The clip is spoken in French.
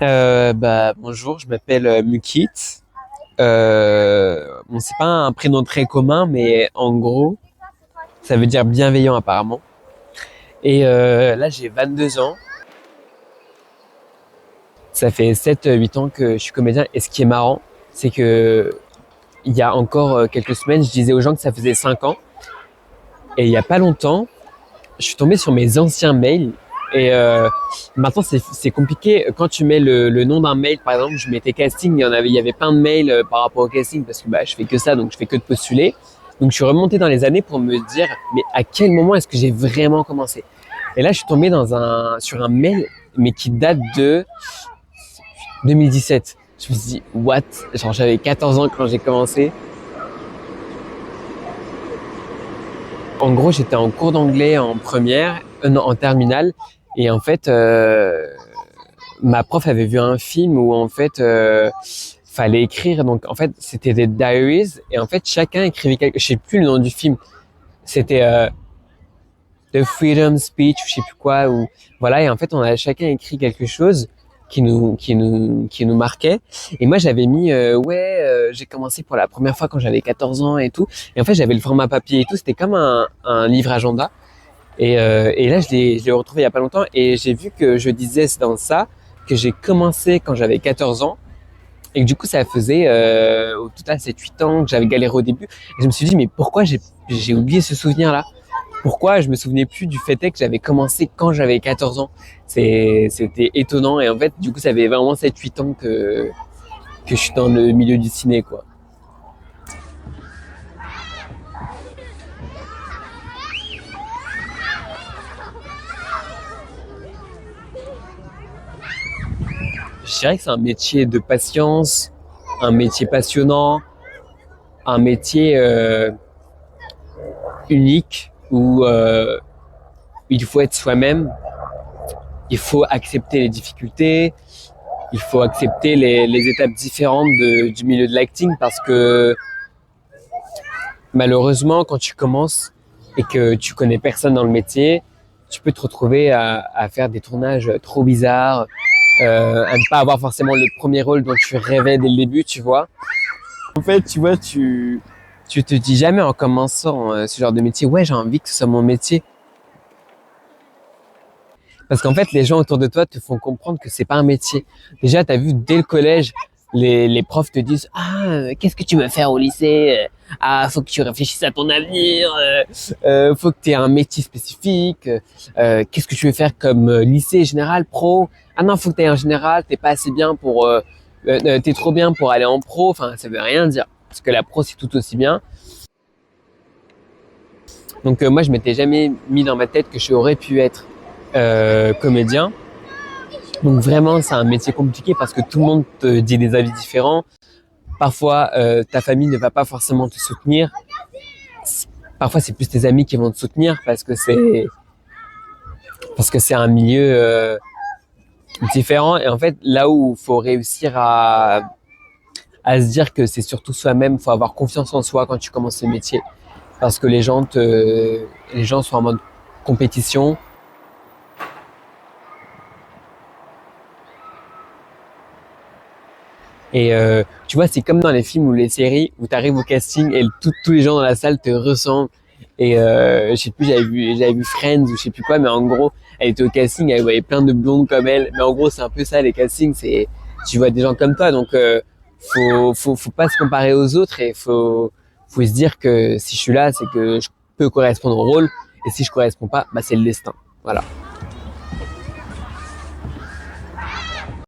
Bonjour, je m'appelle Mukit. Bon, c'est pas un prénom très commun, mais en gros, ça veut dire bienveillant apparemment. Et là, j'ai 22 ans. Ça fait 7-8 ans que je suis comédien. Et ce qui est marrant, c'est que il y a encore quelques semaines, je disais aux gens que ça faisait 5 ans. Et il y a pas longtemps, je suis tombé sur mes anciens mails. Et maintenant, c'est compliqué. Quand tu mets le nom d'un mail, par exemple, je mettais casting, il y avait plein de mails par rapport au casting parce que je fais que ça, donc je fais que de postuler. Donc je suis remonté dans les années pour me dire, mais à quel moment est-ce que j'ai vraiment commencé? Et là, je suis tombé sur un mail, mais qui date de 2017. Je me suis dit, what? Genre, j'avais 14 ans quand j'ai commencé. En gros, j'étais en cours d'anglais en première, non, en terminale. Et en fait, ma prof avait vu un film où en fait, fallait écrire. Donc en fait, c'était des diaries. Et en fait, chacun écrivait je sais plus le nom du film. C'était The Freedom Speech, ou je sais plus quoi. Ou voilà. Et en fait, on a chacun écrit quelque chose qui nous marquait. Et moi, j'avais mis j'ai commencé pour la première fois quand j'avais 14 ans et tout. Et en fait, j'avais le format papier et tout. C'était comme un livre agenda. Et là, je l'ai retrouvé il y a pas longtemps et j'ai vu que je disais dans ça que j'ai commencé quand j'avais 14 ans et que du coup, ça faisait au total 7-8 ans que j'avais galéré au début. Et je me suis dit, mais pourquoi j'ai oublié ce souvenir-là? Pourquoi je me souvenais plus du fait est que j'avais commencé quand j'avais 14 ans? C'était étonnant et en fait, du coup, ça fait vraiment 7-8 ans que je suis dans le milieu du ciné, quoi. Je dirais que c'est un métier de patience, un métier passionnant, un métier unique où il faut être soi-même, il faut accepter les difficultés, il faut accepter les étapes différentes du milieu de l'acting parce que malheureusement, quand tu commences et que tu connais personne dans le métier, tu peux te retrouver à faire des tournages trop bizarres, à ne pas avoir forcément le premier rôle dont tu rêvais dès le début, tu vois. En fait, tu vois, tu te dis jamais en commençant ce genre de métier, ouais, j'ai envie que ce soit mon métier. Parce qu'en fait, les gens autour de toi te font comprendre que c'est pas un métier. Déjà, t'as vu dès le collège, les profs te disent, qu'est-ce que tu veux faire au lycée? Ah, faut que tu réfléchisses à ton avenir. Faut que tu aies un métier spécifique. Qu'est-ce que tu veux faire comme lycée général, pro? Ah non, faut que tu aies un général. T'es pas assez bien pour, t'es trop bien pour aller en pro. Enfin, ça veut rien dire. Parce que la pro, c'est tout aussi bien. Donc moi, je m'étais jamais mis dans ma tête que j'aurais pu être comédien. Donc vraiment, c'est un métier compliqué parce que tout le monde te dit des avis différents. Parfois, ta famille ne va pas forcément te soutenir. Parfois, c'est plus tes amis qui vont te soutenir parce que c'est un milieu différent. Et en fait, là où il faut réussir à se dire que c'est surtout soi-même, faut avoir confiance en soi quand tu commences ce métier, parce que les gens sont en mode compétition. Et tu vois, c'est comme dans les films ou les séries où tu arrives au casting et tous les gens dans la salle te ressemblent. Et je sais plus, j'avais vu Friends ou je sais plus quoi, mais en gros, elle était au casting, elle voyait plein de blondes comme elle. Mais en gros, c'est un peu ça les castings, c'est tu vois des gens comme toi, donc faut pas se comparer aux autres et faut se dire que si je suis là, c'est que je peux correspondre au rôle et si je corresponds pas, bah c'est le destin. Voilà.